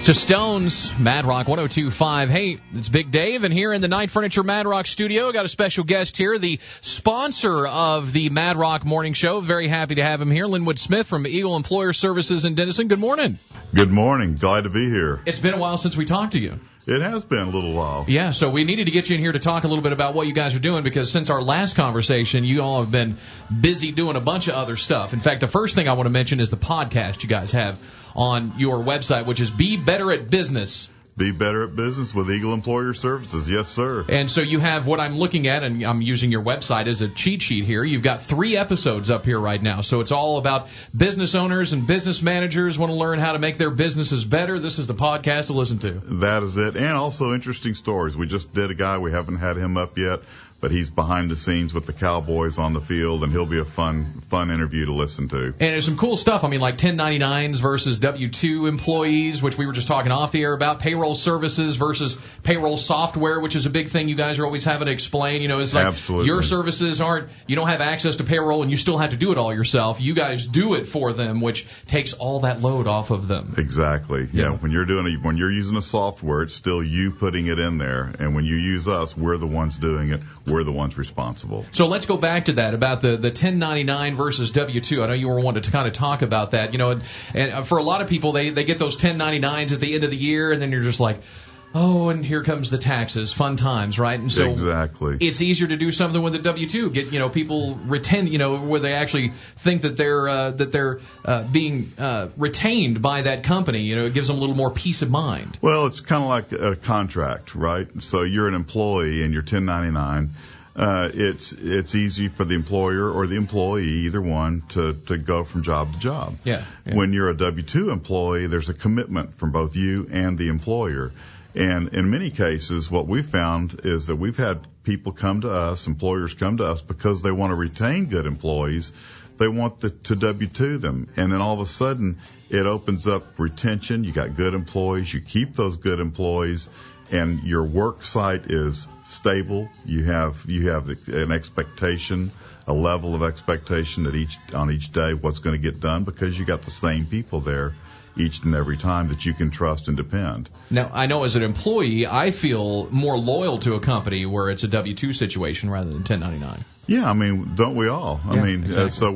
To Stones, Mad Rock 102.5. Hey, it's Big Dave, and here in the Night Furniture Mad Rock studio, got a special guest here, the sponsor of the Mad Rock Morning Show. Very happy to have him here, Linwood Smith from Eagle Employer Services in Denison. Good morning. Good morning. Glad to be here. It's been a while since we talked to you. It has been a little while. Yeah, so we needed to get you in here to talk a little bit about what you guys are doing, because since our last conversation, you all have been busy doing a bunch of other stuff. In fact, the first thing I want to mention is the podcast you guys have on your website, which is Be Better at Business. Be Better at Business with Eagle Employer Services. Yes, sir. And so you have what I'm looking at, and I'm using your website as a cheat sheet here. You've got 3 episodes up here right now. So it's all about business owners and business managers want to learn how to make their businesses better. This is the podcast to listen to. That is it. And also interesting stories. We just did a guy. We haven't had him up yet, but he's behind the scenes with the Cowboys on the field, and he'll be a fun interview to listen to. And there's some cool stuff. I mean, like 1099s versus W-2 employees, which we were just talking off the air about, payroll services versus payroll software, which is a big thing you guys are always having to explain. You know, it's like Absolutely. Your services you don't have access to payroll, and you still have to do it all yourself. You guys do it for them, which takes all that load off of them. Exactly. Yeah. When you're using a software, it's still you putting it in there, and when you use us, we're the ones doing it. We're the ones responsible. So let's go back to that, about the 1099 versus W-2. I know you were wanting to kind of talk about that. You know, and for a lot of people, they get those 1099s at the end of the year, and then you're just like, oh, and here comes the taxes. Fun times, right? And so exactly. It's easier to do something with the W-2. Get people where they actually think that they're being retained by that company. You know, it gives them a little more peace of mind. Well, it's kind of like a contract, right? So you're an employee and you're 1099. It's easy for the employer or the employee, either one, to go from job to job. Yeah. When you're a W-2 employee, there's a commitment from both you and the employer. And in many cases, what we've found is that we've had people come to us, employers come to us, because they want to retain good employees. They want to W-2 them. And then all of a sudden, it opens up retention. You got good employees. You keep those good employees, and your work site is stable. You have an expectation, a level of expectation on each day what's going to get done, because you got the same people there each and every time that you can trust and depend. Now, I know as an employee, I feel more loyal to a company where it's a W-2 situation rather than 1099. Yeah, I mean, don't we all? Yeah, exactly. So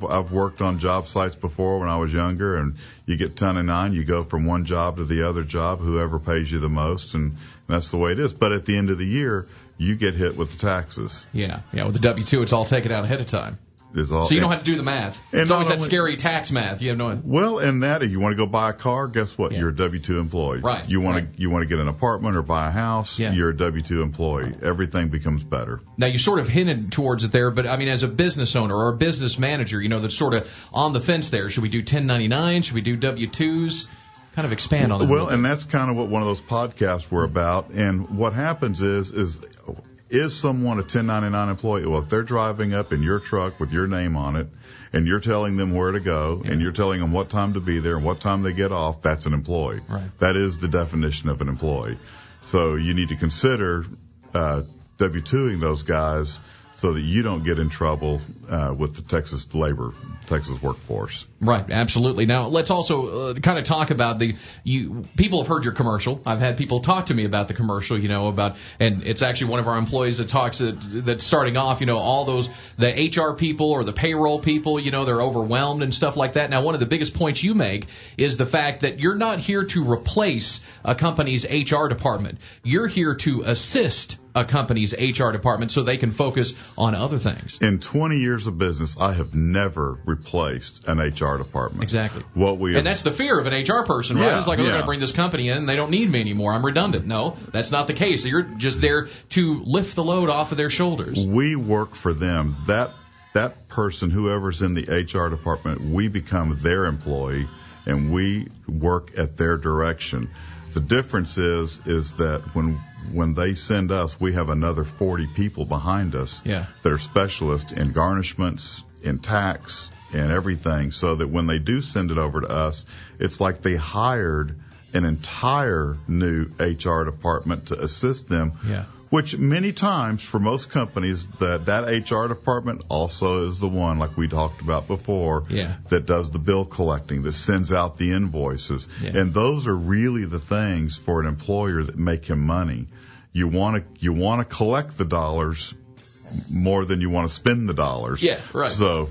I've worked on job sites before when I was younger, and you get 1099, you go from one job to the other job, whoever pays you the most, and that's the way it is. But at the end of the year, you get hit with the taxes. Yeah, with the W-2, it's all taken out ahead of time. So you don't have to do the math. It's always that scary tax math. You have no. Well, and that if you want to go buy a car, guess what? Yeah. You're a W-2 employee. Right. You want to get an apartment or buy a house. Yeah. You're a W-2 employee. Everything becomes better. Now you sort of hinted towards it there, but I mean, as a business owner or a business manager, that's sort of on the fence there. Should we do 1099? Should we do W-2s? Kind of expand on that. Well, and that's kind of what one of those podcasts were about. And what happens is someone a 1099 employee? Well, if they're driving up in your truck with your name on it, and you're telling them where to go, and you're telling them what time to be there and what time they get off, that's an employee. Right. That is the definition of an employee. So you need to consider W-2ing those guys so that you don't get in trouble with the Texas workforce. Right, absolutely. Now, let's also kind of talk about people have heard your commercial. I've had people talk to me about the commercial, and it's actually one of our employees that talks that's starting off, all those, the HR people or the payroll people, they're overwhelmed and stuff like that. Now, one of the biggest points you make is the fact that you're not here to replace a company's HR department. You're here to assist a company's HR department so they can focus on other things. In 20 years of business, I have never replaced an HR department. Exactly. And that's the fear of an HR person, right? Yeah, it's like, they're going to bring this company in and they don't need me anymore. I'm redundant. No, that's not the case. You're just there to lift the load off of their shoulders. We work for them. That person, whoever's in the HR department, we become their employee and we work at their direction. The difference is that when they send us, we have another 40 people behind us that are specialists in garnishments, in tax, and everything, so that when they do send it over to us, it's like they hired an entire new HR department to assist them Which many times for most companies, that HR department also is the one, like we talked about before, that does the bill collecting, that sends out the invoices. Yeah. And those are really the things for an employer that make him money. You want to collect the dollars more than you want to spend the dollars. Yeah, right. So,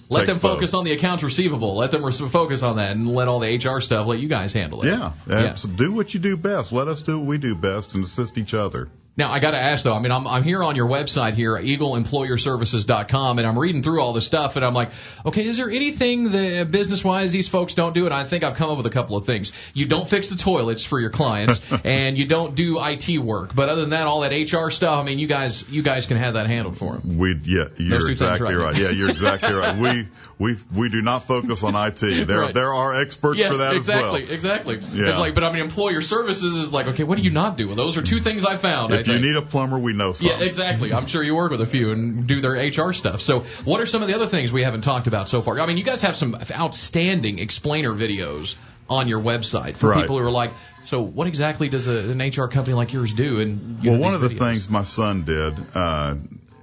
let them focus on the accounts receivable. Let them focus on that, and let all the HR stuff, let you guys handle it. Yeah. So do what you do best. Let us do what we do best and assist each other. Now, I got to ask, though, I mean, I'm here on your website here, EagleEmployerServices.com, and I'm reading through all this stuff, and I'm like, okay, is there anything that business-wise these folks don't do? And I think I've come up with a couple of things. You don't fix the toilets for your clients, and you don't do IT work. But other than that, all that HR stuff, I mean, you guys can have that handled for them. You're exactly right. Yeah, you're exactly right. We do not focus on IT. There are experts for that as well. Exactly. Yeah. It's like, but I mean, employer services is like, okay, what do you not do? Well, those are two things I found. If you need a plumber, we know some. Yeah, exactly. I'm sure you work with a few and do their HR stuff. So what are some of the other things we haven't talked about so far? I mean, you guys have some outstanding explainer videos on your website for people who are like, so what exactly does an HR company like yours do? And one of the things my son did,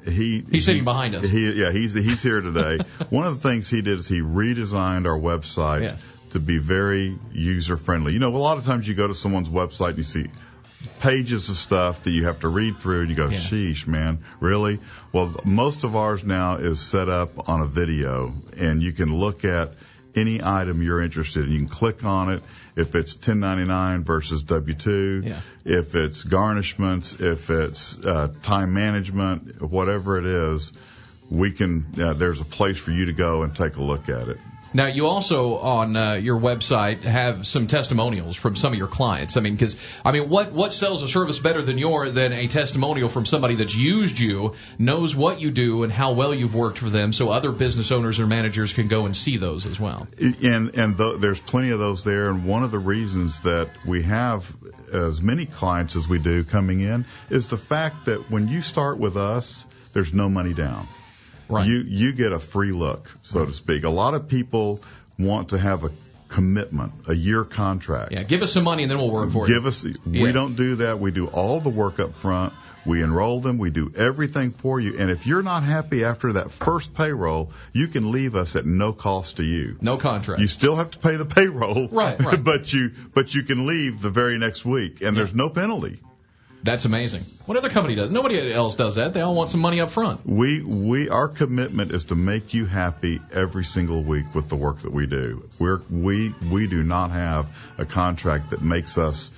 he's sitting behind us. He's here today. One of the things he did is he redesigned our website to be very user friendly. A lot of times you go to someone's website and you see pages of stuff that you have to read through, and you go, sheesh, man, really? Well, most of ours now is set up on a video, and you can look at any item you're interested in. You can click on it. If it's 1099 versus W-2, if it's garnishments, if it's time management, whatever it is, there's a place for you to go and take a look at it. Now, you also, on your website, have some testimonials from some of your clients. I mean, what sells a service better than a testimonial from somebody that's used you, knows what you do, and how well you've worked for them, so other business owners or managers can go and see those as well. And there's plenty of those there, and one of the reasons that we have as many clients as we do coming in is the fact that when you start with us, there's no money down. Right. You get a free look, so to speak. A lot of people want to have a commitment, a year contract. Yeah, give us some money and then we'll work for you. We don't do that. We do all the work up front. We enroll them. We do everything for you. And if you're not happy after that first payroll, you can leave us at no cost to you. No contract. You still have to pay the payroll. Right. but you can leave the very next week, and there's no penalty. That's amazing. What other company does? Nobody else does that. They all want some money up front. Our commitment is to make you happy every single week with the work that we do. We do not have a contract that makes us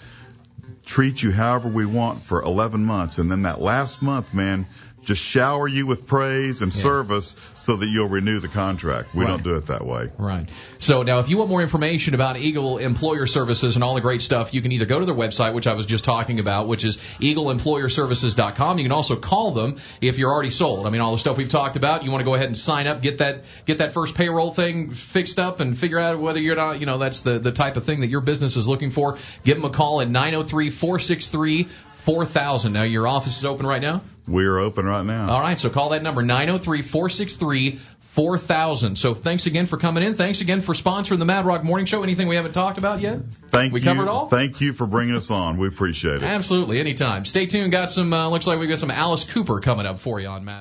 treat you however we want for 11 months, and then that last month, man, just shower you with praise and service so that you'll renew the contract. We don't do it that way. Right. So now if you want more information about Eagle Employer Services and all the great stuff, you can either go to their website, which I was just talking about, which is EagleEmployerServices.com. You can also call them if you're already sold. I mean, all the stuff we've talked about, you want to go ahead and sign up, get that first payroll thing fixed up and figure out whether you're not, that's the type of thing that your business is looking for. Give them a call at 903-463-4000. Now, your office is open right now? We're open right now. All right, so call that number, 903-463-4000. So thanks again for coming in. Thanks again for sponsoring the Mad Rock Morning Show. Anything we haven't talked about yet? We covered it all? Thank you for bringing us on. We appreciate it. Absolutely, anytime. Stay tuned. Looks like we've got some Alice Cooper coming up for you on Mad